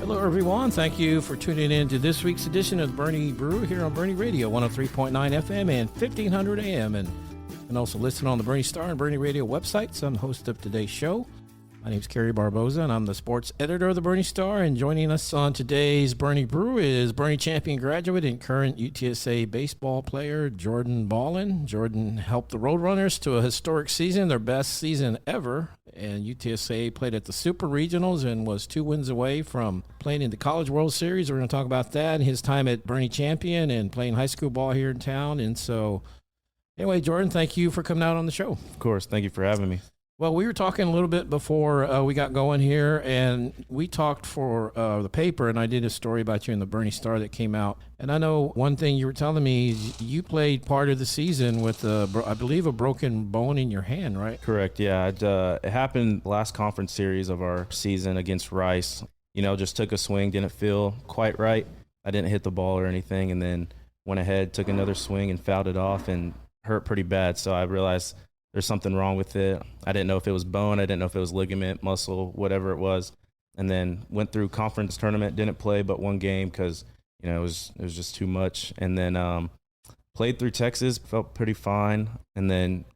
Hello, everyone. Thank you for tuning in to this week's edition of Boerne Brew here on Boerne Radio, 103.9 FM and 1500 AM. And you can also listen on the Boerne Star and Boerne Radio websites. I'm the host of today's show. My name is Kerry Barboza, and I'm the sports editor of the Boerne Star. And joining us on today's Boerne Brew is Boerne Champion graduate and current UTSA baseball player Jordan Ballin. Jordan helped the Roadrunners to a historic season, their best season ever. And UTSA played at the Super Regionals and was 2 wins away from playing in the College World Series. We're going to talk about that and his time at Boerne Champion and playing high school ball here in town. And so, anyway, Jordan, thank you for coming out on the show. Of course. Thank you for having me. Well, we were talking a little bit before we got going here, and we talked for the paper, and I did a story about you in the Boerne Star that came out. And I know one thing you were telling me is you played part of the season with, I believe, a broken bone in your hand, right? Correct, yeah. It happened last conference series of our season against Rice. You know, just took a swing, didn't feel quite right. I didn't hit the ball or anything, and then went ahead, took another swing, and fouled it off and hurt pretty bad. So I realized there's something wrong with it. I didn't know if it was bone. I didn't know if it was ligament, muscle, whatever it was. And then went through conference tournament, didn't play but one game because, you know, it was just too much. And then played through Texas, felt pretty fine. And then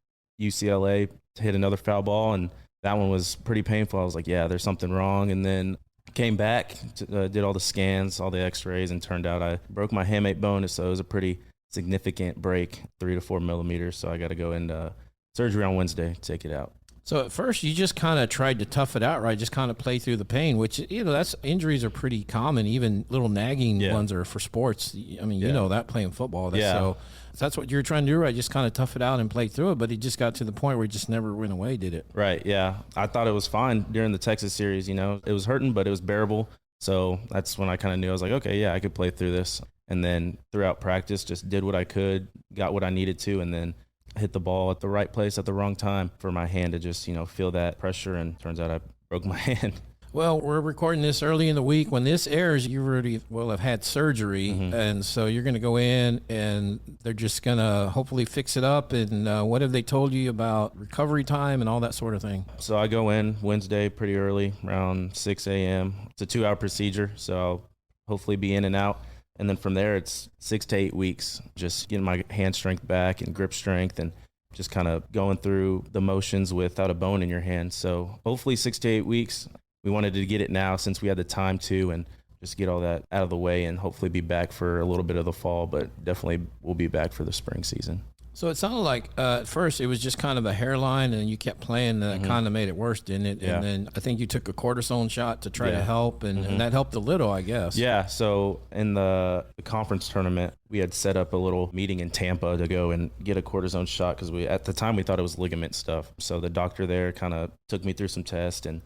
UCLA hit another foul ball, and that one was pretty painful. I was like, yeah, there's something wrong. And then came back, did all the scans, all the x-rays, and turned out I broke my hamate bone. So it was a pretty significant break, 3 to 4 millimeters. So I got to go into surgery on Wednesday to take it out. So at first you just kind of tried to tough it out, right? Just kind of play through the pain, which, you know, injuries are pretty common. Even little nagging ones are for sports. I mean, you know that playing football. So that's what you're trying to do, right? Just kind of tough it out and play through it. But it just got to the point where it just never went away, did it? Right, yeah. I thought it was fine during the Texas series, you know. It was hurting, but it was bearable. So that's when I kind of knew. I was like, okay, yeah, I could play through this. And then throughout practice, just did what I could, got what I needed to, and then hit the ball at the right place at the wrong time for my hand to just, you know, feel that pressure. And turns out I broke my hand. Well, we're recording this early in the week. When this airs, you already will have had surgery. Mm-hmm. And so you're going to go in and they're just going to hopefully fix it up. And what have they told you about recovery time and all that sort of thing? So I go in Wednesday pretty early, around 6 a.m. It's a 2-hour procedure. So I'll hopefully be in and out. And then from there, it's 6 to 8 weeks, just getting my hand strength back and grip strength and just kind of going through the motions without a bone in your hand. So hopefully 6 to 8 weeks. We wanted to get it now since we had the time to, and just get all that out of the way and hopefully be back for a little bit of the fall, but definitely we'll be back for the spring season. So it sounded like at first it was just kind of a hairline and you kept playing, and that kind of made it worse, didn't it? Yeah. And then I think you took a cortisone shot to try to help, and that helped a little, I guess. Yeah, so in the conference tournament, we had set up a little meeting in Tampa to go and get a cortisone shot because at the time we thought it was ligament stuff. So the doctor there kind of took me through some tests and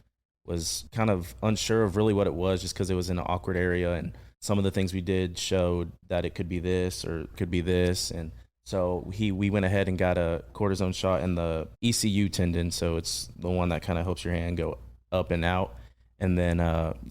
was kind of unsure of really what it was, just because it was in an awkward area, and some of the things we did showed that it could be this or it could be this. And so we went ahead and got a cortisone shot in the ECU tendon. So it's the one that kind of helps your hand go up and out. And then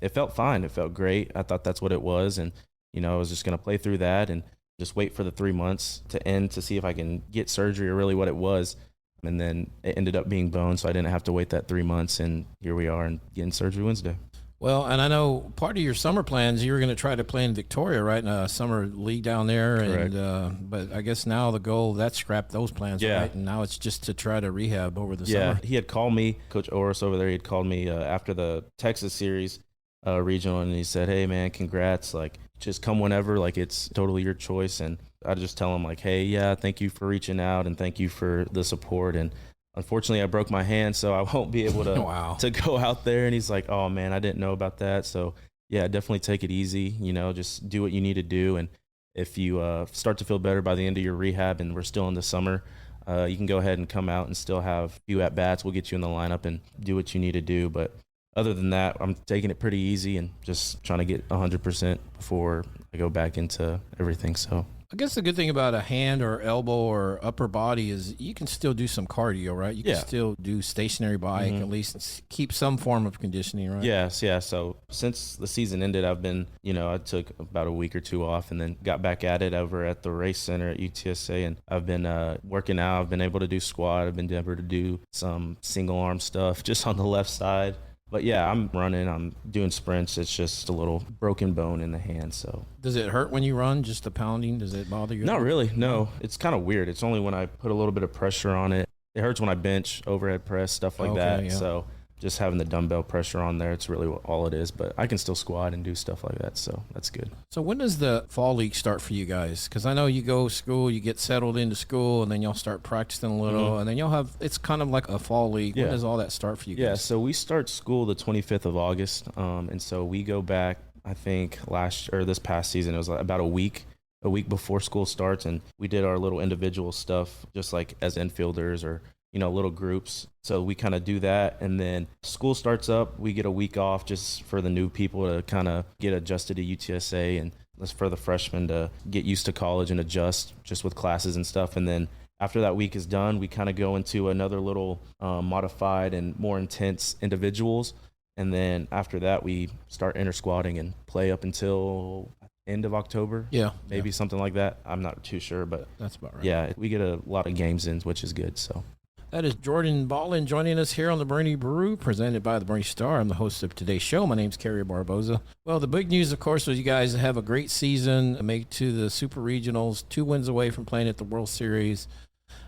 it felt fine. It felt great. I thought that's what it was. And, you know, I was just going to play through that and just wait for the 3 months to end to see if I can get surgery or really what it was. And then it ended up being bone, so I didn't have to wait that 3 months. And here we are and getting surgery Wednesday. Well, and I know part of your summer plans, you were going to try to play in Victoria, right, in a summer league down there. Correct. And but I guess now the goal, that scrapped those plans, right? And now it's just to try to rehab over the summer. Yeah, he had called me, Coach Oris over there, he had called me after the Texas series regional, and he said, hey, man, congrats. Like, just come whenever. Like, it's totally your choice. And I just tell him, like, hey, yeah, thank you for reaching out and thank you for the support. And unfortunately, I broke my hand, so I won't be able to to go out there. And he's like, oh, man, I didn't know about that. So, yeah, definitely take it easy. You know, just do what you need to do. And if you start to feel better by the end of your rehab and we're still in the summer, you can go ahead and come out and still have a few at-bats. We'll get you in the lineup and do what you need to do. But other than that, I'm taking it pretty easy and just trying to get 100% before I go back into everything. So I guess the good thing about a hand or elbow or upper body is you can still do some cardio, right? You can still do stationary bike, at least keep some form of conditioning, right? Yes, yeah. So since the season ended, I've been, you know, I took about a week or two off and then got back at it over at the race center at UTSA. And I've been working out. I've been able to do squat. I've been able to do some single arm stuff just on the left side. But yeah, I'm running, I'm doing sprints. It's just a little broken bone in the hand. So Does it hurt when you run? Just the pounding? Does it bother you? not really. No, it's kind of weird. It's only when I put a little bit of pressure on it. It hurts when I bench, overhead press, stuff like that. Yeah. So just having the dumbbell pressure on there, it's really all it is. But I can still squat and do stuff like that, so that's good. So when does the fall league start for you guys? Because I know you go to school, you get settled into school, and then y'all start practicing a little, and then y'all have, it's kind of like a fall league. Yeah. When does all that start for you guys? Yeah, so we start school the 25th of August, and so we go back, I think this past season, it was like about a week before school starts, and we did our little individual stuff, just like as infielders or little groups. So we kind of do that. And then school starts up. We get a week off just for the new people to kind of get adjusted to UTSA, and that's for the freshmen to get used to college and adjust just with classes and stuff. And then after that week is done, we kind of go into another little modified and more intense individuals. And then after that, we start inter-squatting and play up until end of October. Yeah. Maybe something like that. I'm not too sure, but that's about right. Yeah, we get a lot of games in, which is good. So that is Jordan Ballin joining us here on the Boerne Brew, presented by the Boerne Star. I'm the host of today's show. My name's Kerry Barboza. Well, the big news, of course, was you guys have a great season, make it to the Super Regionals, 2 wins away from playing at the World Series.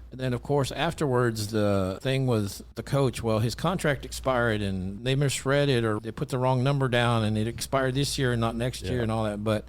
And then, of course, afterwards, the thing was the coach. Well, his contract expired, and they misread it, or they put the wrong number down, and it expired this year and not next year and all that. But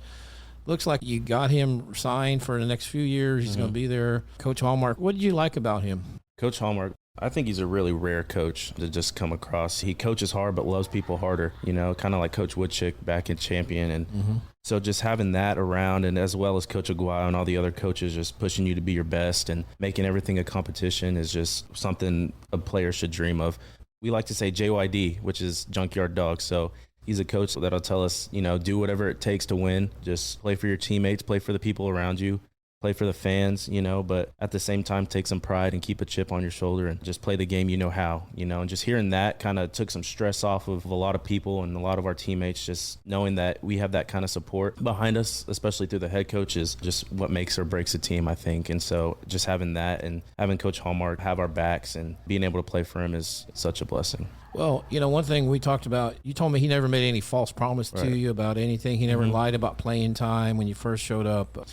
looks like you got him signed for the next few years. He's going to be there. Coach Hallmark, what did you like about him? Coach Hallmark, I think he's a really rare coach to just come across. He coaches hard but loves people harder, kind of like Coach Woodchick back in Champion. And so just having that around, and as well as Coach Aguayo and all the other coaches just pushing you to be your best and making everything a competition is just something a player should dream of. We like to say JYD, which is Junkyard Dog. So he's a coach that'll tell us, do whatever it takes to win. Just play for your teammates, play for the people around you, play for the fans, but at the same time, take some pride and keep a chip on your shoulder and just play the game how, and just hearing that kind of took some stress off of a lot of people and a lot of our teammates, just knowing that we have that kind of support behind us, especially through the head coach, is just what makes or breaks a team, I think. And so just having that and having Coach Hallmark have our backs and being able to play for him is such a blessing. Well, one thing we talked about, you told me he never made any false promise to you about anything. He never lied about playing time when you first showed up.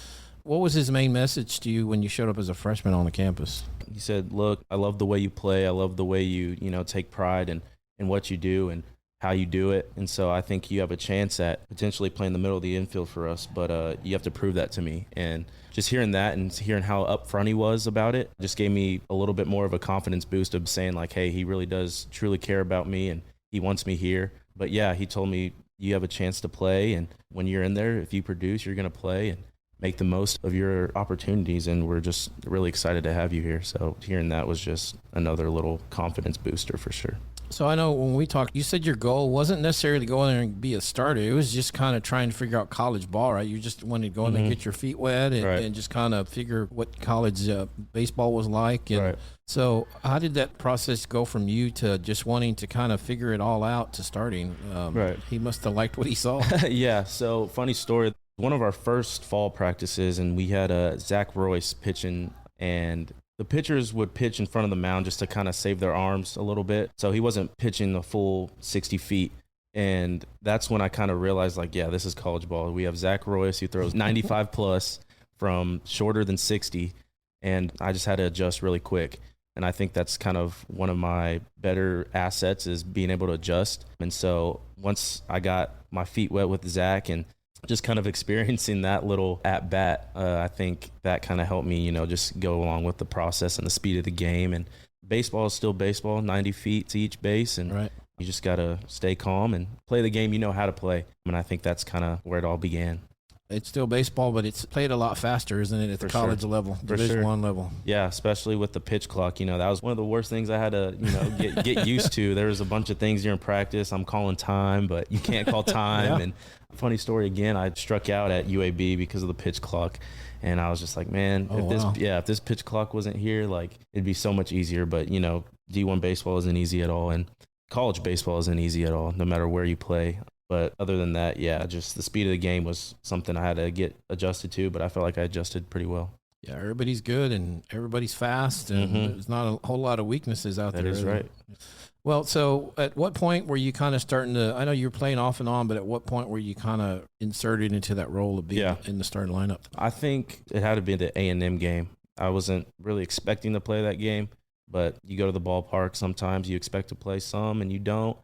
What was his main message to you when you showed up as a freshman on the campus? He said, look, I love the way you play. I love the way you, take pride in what you do and how you do it. And so I think you have a chance at potentially playing the middle of the infield for us, but you have to prove that to me. And just hearing that and hearing how upfront he was about it just gave me a little bit more of a confidence boost of saying like, hey, he really does truly care about me and he wants me here. But yeah, he told me you have a chance to play. And when you're in there, if you produce, you're going to play and make the most of your opportunities, and we're just really excited to have you here. So hearing that was just another little confidence booster for sure. So I know when we talked, you said your goal wasn't necessarily to go in there and be a starter. It was just kind of trying to figure out college ball, right? You just wanted to go in there and get your feet wet and just kind of figure what college baseball was like. And so how did that process go from you to just wanting to kind of figure it all out to starting? He must have liked what he saw. Yeah, so funny story. One of our first fall practices, and we had Zach Royce pitching, and the pitchers would pitch in front of the mound just to kind of save their arms a little bit. So he wasn't pitching the full 60 feet. And that's when I kind of realized, like, yeah, this is college ball. We have Zach Royce who throws 95 plus from shorter than 60. And I just had to adjust really quick. And I think that's kind of one of my better assets is being able to adjust. And so once I got my feet wet with Zach and just kind of experiencing that little at bat, I think that kind of helped me, just go along with the process and the speed of the game. And baseball is still baseball, 90 feet to each base. And you just got to stay calm and play the game you know how to play. And I think that's kind of where it all began. It's still baseball, but it's played a lot faster, isn't it, at the college level, Division I level? Yeah, especially with the pitch clock. That was one of the worst things I had to, get used to. There was a bunch of things during practice. I'm calling time, but you can't call time. And funny story again, I struck out at UAB because of the pitch clock. And I was just like, man, if this pitch clock wasn't here, like it'd be so much easier. But, D1 baseball isn't easy at all. And college baseball isn't easy at all, no matter where you play. But other than that, just the speed of the game was something I had to get adjusted to, but I felt like I adjusted pretty well. Yeah, everybody's good and everybody's fast, and there's not a whole lot of weaknesses out there. That is right. Well, so at what point were you kind of starting to, I know you were playing off and on, but at what point were you kind of inserted into that role of being in the starting lineup? I think it had to be the A&M game. I wasn't really expecting to play that game, but you go to the ballpark, sometimes you expect to play some and you don't,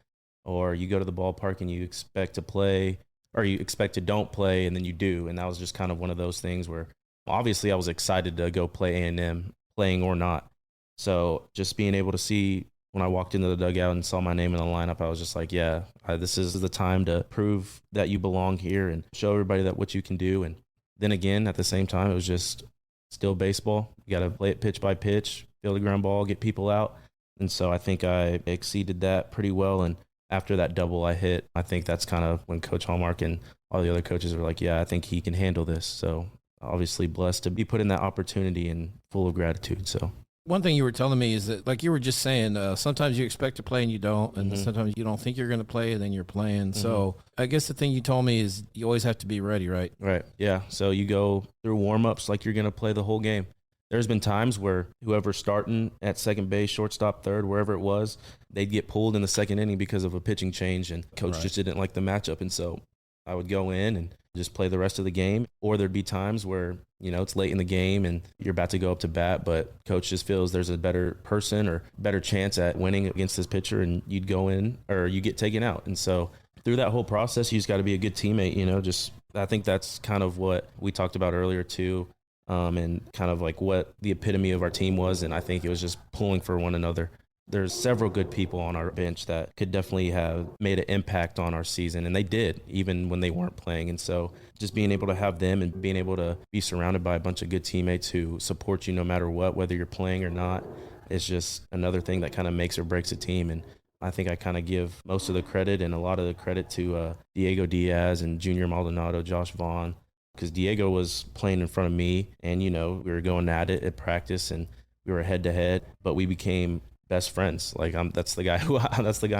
or you go to the ballpark and you expect to play, or you expect to don't play and then you do. And that was just kind of one of those things where obviously I was excited to go play A&M, playing or not. So just being able to see when I walked into the dugout and saw my name in the lineup, I was just like, yeah, this is the time to prove that you belong here and show everybody that what you can do. And then again, at the same time, it was just still baseball. You got to play it pitch by pitch, feel the ground ball, get people out. And so I think I exceeded that pretty well. And after that double I hit, I think that's kind of when Coach Hallmark and all the other coaches were like, yeah, I think he can handle this. So obviously blessed to be put in that opportunity and full of gratitude. So one thing you were telling me is that, like you were just saying, sometimes you expect to play and you don't, and sometimes you don't think you're going to play and then you're playing. So I guess the thing you told me is you always have to be ready, right? Right, yeah. So you go through warm-ups like you're going to play the whole game. There's been times where whoever's starting at second base, shortstop, third, wherever it was, they'd get pulled in the second inning because of a pitching change, and coach just didn't like the matchup. And so I would go in and just play the rest of the game. Or there'd be times where, it's late in the game and you're about to go up to bat, but coach just feels there's a better person or better chance at winning against this pitcher, and you'd go in or you get taken out. And so through that whole process, you just got to be a good teammate, I think that's kind of what we talked about earlier too, and kind of like what the epitome of our team was. And I think it was just pulling for one another. There's several good people on our bench that could definitely have made an impact on our season, and they did, even when they weren't playing. And so just being able to have them and being able to be surrounded by a bunch of good teammates who support you no matter what, whether you're playing or not, is just another thing that kind of makes or breaks a team. And I think I kind of give most of the credit and a lot of the credit to Diego Diaz and Junior Maldonado, Josh Vaughn, because Diego was playing in front of me, and, we were going at it at practice, and we were head-to-head, but we became best friends. Like that's the guy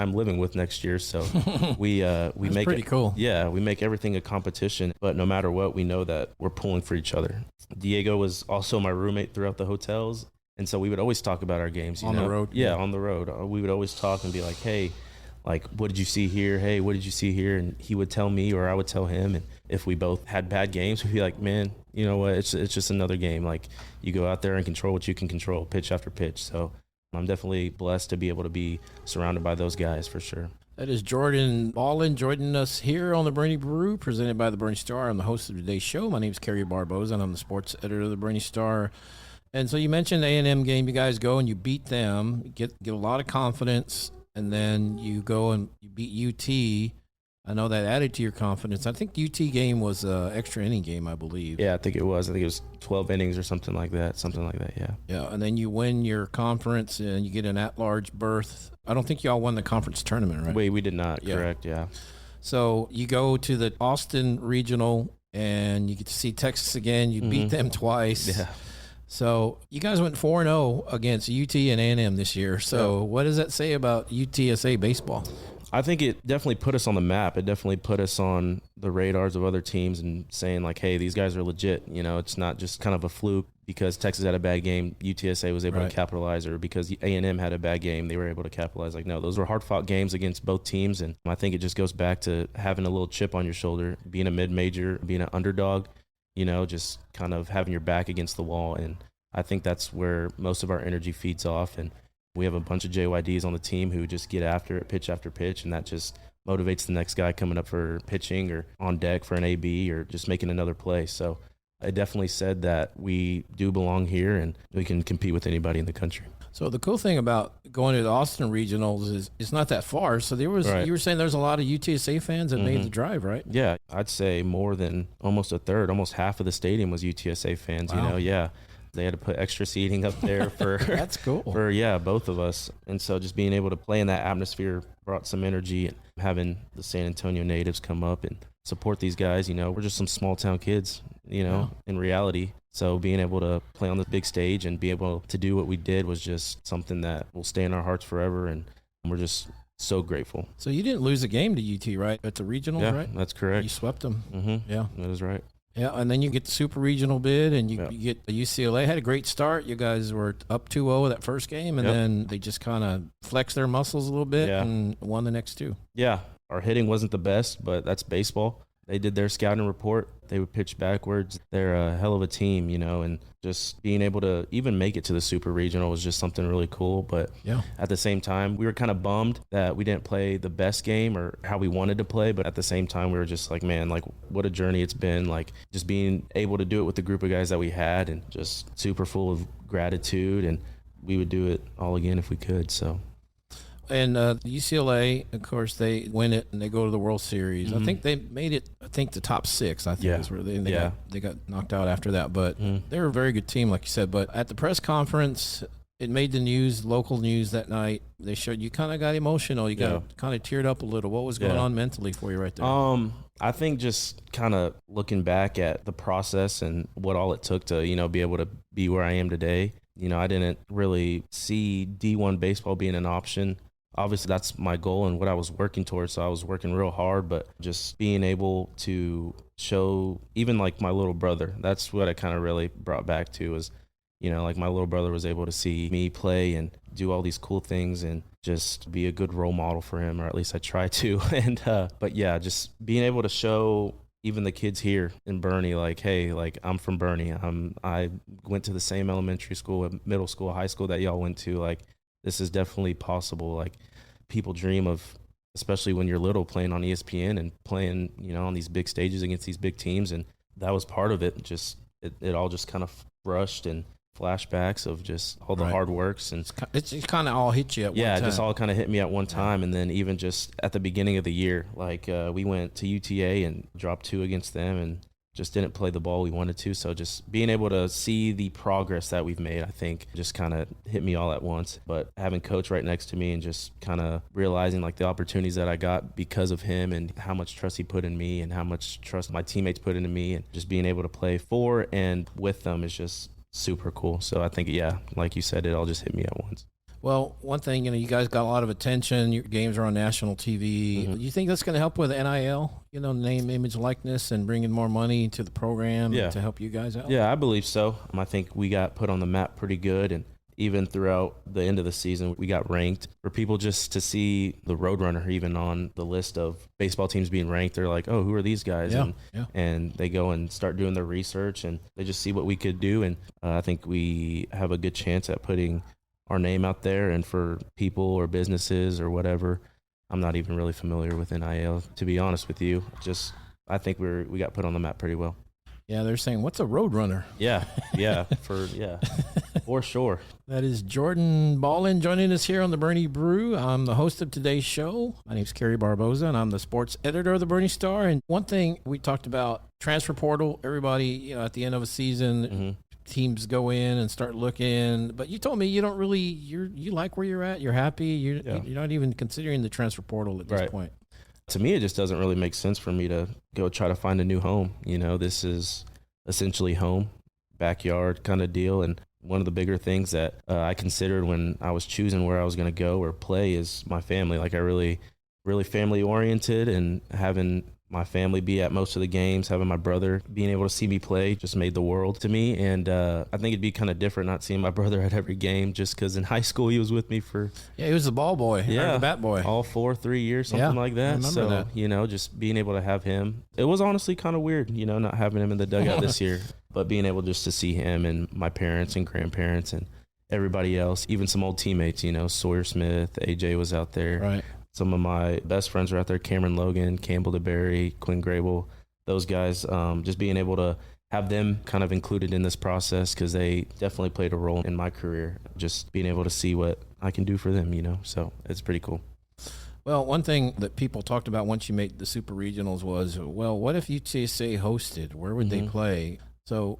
I'm living with next year. So we make pretty cool. Yeah, we make everything a competition, but no matter what, we know that we're pulling for each other. Diego was also my roommate throughout the hotels, and so we would always talk about our games. On the road. Yeah, on the road. We would always talk and be like, hey, like, what did you see here? Hey, what did you see here? And he would tell me, or I would tell him. And if we both had bad games, we'd be like, man, you know what? It's just another game. Like, you go out there and control what you can control, pitch after pitch. So I'm definitely blessed to be able to be surrounded by those guys for sure. That is Jordan Ballin joining us here on the Boerne Brew, presented by the Boerne Star. I'm the host of today's show. My name is Kerry Barboza, and I'm the sports editor of the Boerne Star. And so you mentioned the A&M game. You guys go and you beat them, get a lot of confidence, and then you go and you beat UT. I know that added to your confidence. I think the UT game was an extra inning game, I believe. Yeah, I think it was. I think it was 12 innings or something like that. Yeah. Yeah, and then you win your conference and you get an at-large berth. I don't think y'all won the conference tournament, right? We did not, correct, yeah. So you go to the Austin Regional and you get to see Texas again. You beat them twice. Yeah. So you guys went 4-0 against UT and A&M this year. So what does that say about UTSA baseball? I think it definitely put us on the map. It definitely put us on the radars of other teams and saying like, hey, these guys are legit. It's not just kind of a fluke because Texas had a bad game, UTSA was able to capitalize, or because A&M had a bad game, they were able to capitalize. Like, no, those were hard-fought games against both teams, and I think it just goes back to having a little chip on your shoulder, being a mid-major, being an underdog, just kind of having your back against the wall. And I think that's where most of our energy feeds off. And we have a bunch of JYDs on the team who just get after it pitch after pitch, and that just motivates the next guy coming up for pitching or on deck for an AB or just making another play. So I definitely said that we do belong here and we can compete with anybody in the country. So the cool thing about going to the Austin Regionals is it's not that far. So you were saying there's a lot of UTSA fans that made the drive, right? Yeah, I'd say more than almost a third, almost half of the stadium was UTSA fans, Wow. Yeah. They had to put extra seating up there for That's cool. For both of us. And so just being able to play in that atmosphere brought some energy, and having the San Antonio natives come up and support these guys, we're just some small town kids, in reality. So being able to play on the big stage and be able to do what we did was just something that will stay in our hearts forever, and we're just so grateful. So you didn't lose a game to UT, right? At the regionals, Yeah, right? that's correct. You swept them. Mm-hmm. Yeah. That is right. Yeah, and then you get the super regional bid, and you get the UCLA. Had a great start. You guys were up 2-0 that first game, and then they just kind of flexed their muscles a little bit and won the next two. Yeah, our hitting wasn't the best, but that's baseball. They did their scouting report. They would pitch backwards. They're a hell of a team, and just being able to even make it to the super regional was just something really cool. But at the same time, we were kind of bummed that we didn't play the best game or how we wanted to play. But at the same time, we were just like, man, like what a journey it's been. Like just being able to do it with the group of guys that we had and just super full of gratitude. And we would do it all again if we could. So. And UCLA, of course, they win it and they go to the World Series. I think they made it. I think the top 6. I think is where they got knocked out after that. But they were a very good team, like you said. But at the press conference, it made the news, local news that night. They showed you kind of got emotional. You got kind of teared up a little. What was going on mentally for you right there? I think just kind of looking back at the process and what all it took to be able to be where I am today. I didn't really see D1 baseball being an option. Obviously, that's my goal and what I was working towards, so I was working real hard, but just being able to show even like my little brother, that's what I kind of really brought back to was, like my little brother was able to see me play and do all these cool things and just be a good role model for him, or at least I try to. And but yeah, just being able to show even the kids here in Boerne, like, hey, like I'm from Boerne. I went to the same elementary school, middle school, high school that y'all went to. Like, this is definitely possible. Like, people dream of, especially when you're little, playing on ESPN and playing, on these big stages against these big teams. And that was part of it. Just, it all just kind of rushed and flashbacks of just all the hard works. And it's kind of all hit you at one time. Yeah, just all kind of hit me at one time. And then even just at the beginning of the year, like we went to UTA and dropped 2 against them and just didn't play the ball we wanted to. So just being able to see the progress that we've made, I think just kind of hit me all at once. But having Coach right next to me and just kind of realizing like the opportunities that I got because of him and how much trust he put in me and how much trust my teammates put into me, and just being able to play for and with them is just super cool. So I think, like you said, it all just hit me at once. Well, one thing, you guys got a lot of attention. Your games are on national TV. Do you think that's going to help with NIL, name, image, likeness, and bringing more money to the program to help you guys out? Yeah, I believe so. I think we got put on the map pretty good. And even throughout the end of the season, we got ranked. For people just to see the Roadrunner even on the list of baseball teams being ranked, they're like, oh, who are these guys? And they go and start doing their research, and they just see what we could do. And I think we have a good chance at putting our name out there. And for people or businesses or whatever, I'm not even really familiar with NIL, to be honest with you. Just, I think we got put on the map pretty well. Yeah, they're saying, what's a Roadrunner? Yeah, for sure. That is Jordan Ballin joining us here on the Boerne Brew. I'm the host of today's show. My name's Kerry Barboza, and I'm the sports editor of the Boerne Star. And one thing we talked about, transfer portal, everybody, at the end of a season, teams go in and start looking, but you told me you don't really, you like where you're at, you're happy, you're not even considering the transfer portal at this point. To me, it just doesn't really make sense for me to go try to find a new home. This is essentially home, backyard kind of deal. And one of the bigger things that I considered when I was choosing where I was going to go or play is my family. Like, I really family oriented, and having my family be at most of the games, having my brother being able to see me play just made the world to me. And I think it'd be kind of different not seeing my brother at every game, just because in high school he was with me for... Yeah, he was the ball boy, the bat boy. All 3 years, something like that. I remember that. Just being able to have him. It was honestly kind of weird, not having him in the dugout this year, but being able just to see him and my parents and grandparents and everybody else, even some old teammates, Sawyer Smith, AJ was out there. Right. Some of my best friends are out there, Cameron Logan, Campbell DeBerry, Quinn Grable, those guys, just being able to have them kind of included in this process, because they definitely played a role in my career, just being able to see what I can do for them, so it's pretty cool. Well, one thing that people talked about once you made the Super Regionals was, well, what if UTSA hosted? Where would they play? So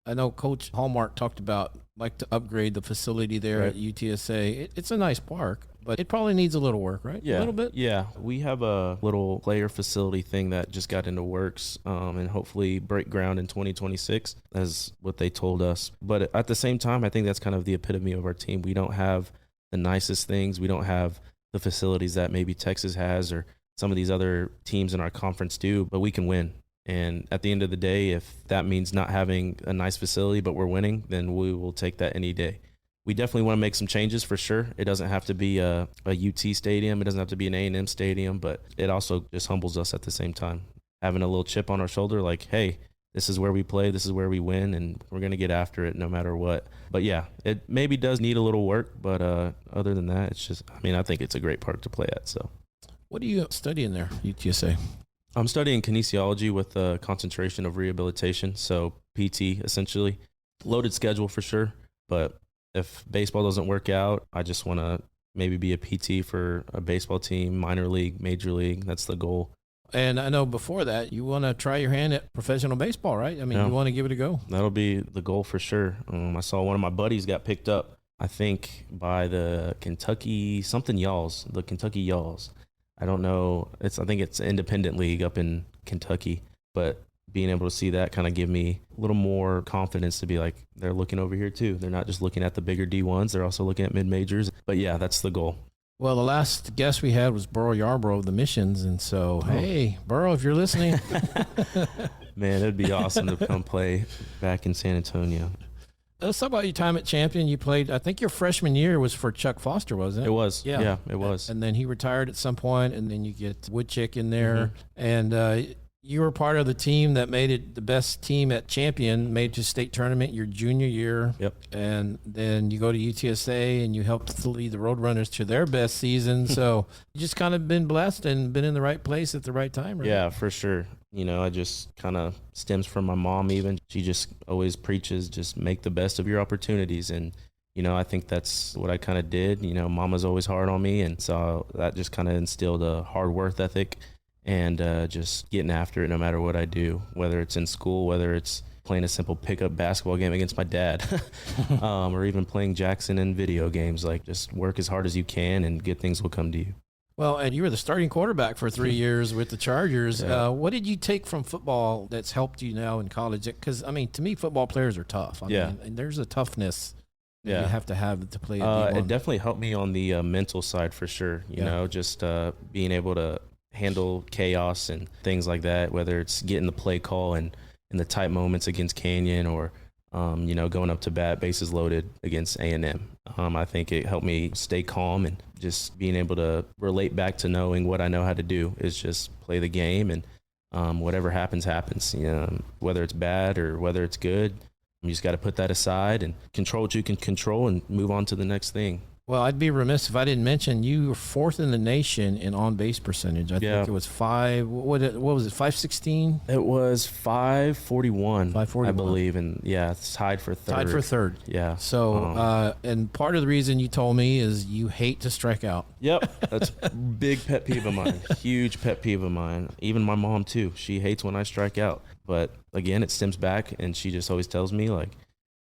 I know Coach Hallmark talked about like to upgrade the facility there at UTSA. It's a nice park, but it probably needs a little work, right? Yeah. A little bit? Yeah. We have a little player facility thing that just got into works, and hopefully break ground in 2026, as what they told us. But at the same time, I think that's kind of the epitome of our team. We don't have the nicest things. We don't have the facilities that maybe Texas has or some of these other teams in our conference do, but we can win. And at the end of the day, if that means not having a nice facility, but we're winning, then we will take that any day. We definitely want to make some changes for sure. It doesn't have to be a UT stadium. It doesn't have to be an A&M stadium, but it also just humbles us at the same time. Having a little chip on our shoulder, like, hey, this is where we play, this is where we win, and we're going to get after it no matter what. But yeah, it maybe does need a little work, but other than that, it's just, I mean, I think it's a great park to play at. So, what are you studying there, UTSA? I'm studying kinesiology with a concentration of rehabilitation, so PT essentially. Loaded schedule for sure, but if baseball doesn't work out, I just want to maybe be a PT for a baseball team, minor league, major league. That's the goal. And I know before that, you want to try your hand at professional baseball, right? I mean, You want to give it a go. That'll be the goal for sure. I saw one of my buddies got picked up, I think, by the Kentucky Yawls. I don't know. I think it's an independent league up in Kentucky, but being able to see that kind of give me a little more confidence to be like, they're looking over here too. They're not just looking at the bigger D1s. They're also looking at mid-majors. But yeah, that's the goal. Well, the last guest we had was Burrow Yarbrough of the Missions. And so, Hey, Burrow, if you're listening. Man, it'd be awesome to come play back in San Antonio. Let's talk about your time at Champion. You played, I think your freshman year was for Chuck Foster, wasn't it? It was. Yeah, it was. And then he retired at some point, and then you get Woodchick in there. Mm-hmm. And you were part of the team that made it the best team at Champion, made it to state tournament your junior year. Yep. And then you go to UTSA, and you helped to lead the Roadrunners to their best season. So you just kind of been blessed and been in the right place at the right time, right? Yeah, for sure. You know, I just kind of stems from my mom even. She just always preaches, just make the best of your opportunities. And, you know, I think that's what I kind of did. You know, mama's always hard on me. And so that just kind of instilled a hard work ethic and just getting after it no matter what I do, whether it's in school, whether it's playing a simple pickup basketball game against my dad, or even playing Jackson in video games. Like, just work as hard as you can and good things will come to you. Well, and you were the starting quarterback for 3 years with the Chargers. Yeah. What did you take from football that's helped you now in college? Because, I mean, to me, football players are tough. I mean, and there's a toughness that you have to play at D1. It definitely helped me on the mental side for sure. You know, just being able to handle chaos and things like that, whether it's getting the play call and in the tight moments against Canyon or, you know, going up to bat, bases loaded against A&M. I think it helped me stay calm and just being able to relate back to knowing what I know how to do is just play the game and whatever happens, happens. You know, whether it's bad or whether it's good, you just got to put that aside and control what you can control and move on to the next thing. Well, I'd be remiss if I didn't mention you were fourth in the nation in on-base percentage. I think it was what was it, 516? It was 541, 541, I believe, and it's tied for third. Tied for third. Yeah. So, and part of the reason you told me is you hate to strike out. Yep, that's a big pet peeve of mine. Huge pet peeve of mine. Even my mom too. She hates when I strike out. But again, it stems back, and she just always tells me like,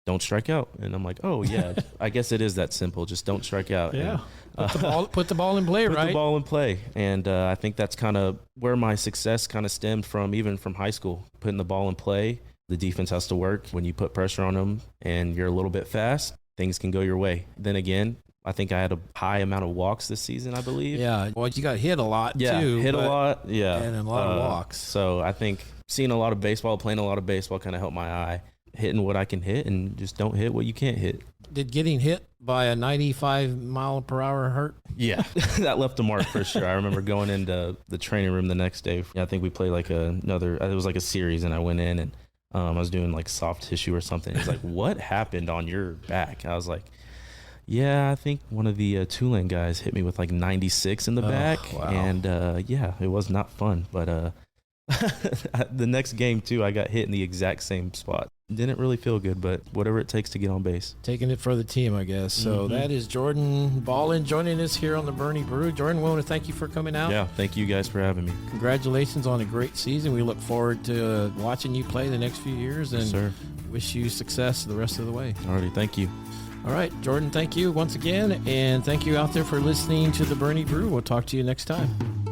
don't strike out. And I'm like, oh, yeah, I guess it is that simple. Just don't strike out. Yeah. And, put the ball in play, right? Put the ball in play. And I think that's kind of where my success kind of stemmed from, even from high school. Putting the ball in play, the defense has to work. When you put pressure on them and you're a little bit fast, things can go your way. Then again, I think I had a high amount of walks this season, I believe. Yeah. Well, you got hit a lot, too. Hit a lot. Yeah. And a lot of walks. So I think seeing a lot of baseball, playing a lot of baseball kind of helped my eye. Hitting what I can hit and just don't hit what you can't hit. Did getting hit by a 95 mile per hour hurt? Yeah, that left a mark for sure. I remember going into the training room the next day. I think we played like it was like a series, and I went in and I was doing like soft tissue or something. He's like, what happened on your back? I was like, yeah, I think one of the Tulane guys hit me with like 96 in the back. Wow. And it was not fun. But the next game too, I got hit in the exact same spot. Didn't really feel good, but whatever it takes to get on base. Taking it for the team, I guess. So that is Jordan Ballin joining us here on the Boerne Brew. Jordan, we want to thank you for coming out. Yeah, thank you guys for having me. Congratulations on a great season. We look forward to watching you play the next few years and wish you success the rest of the way. Alrighty, thank you. All right, Jordan, thank you once again, and thank you out there for listening to the Boerne Brew. We'll talk to you next time.